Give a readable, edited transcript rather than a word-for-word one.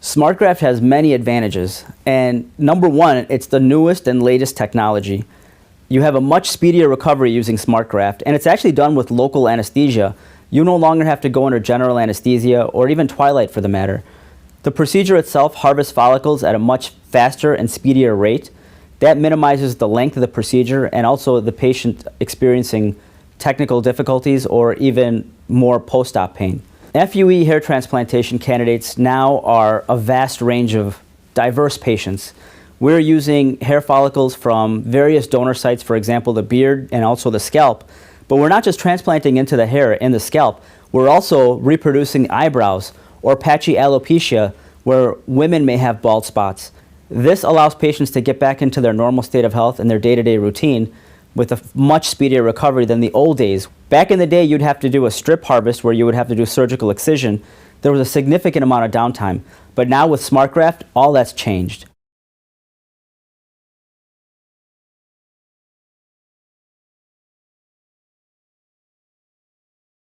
SmartGraft has many advantages, and number one, it's the newest and latest technology. You have a much speedier recovery using SmartGraft, and it's actually done with local anesthesia. You no longer have to go under general anesthesia or even twilight for the matter. The procedure itself harvests follicles at a much faster and speedier rate. That minimizes the length of the procedure and also the patient experiencing technical difficulties or even more post-op pain. FUE hair transplantation candidates now are a vast range of diverse patients. We're using hair follicles from various donor sites, for example, the beard and also the scalp. But we're not just transplanting into the hair and the scalp, we're also reproducing eyebrows or patchy alopecia where women may have bald spots. This allows patients to get back into their normal state of health and their day-to-day routine with a much speedier recovery than the old days. Back in the day, you'd have to do a strip harvest where you would have to do surgical excision. There was a significant amount of downtime. But now with SmartGraft, all that's changed.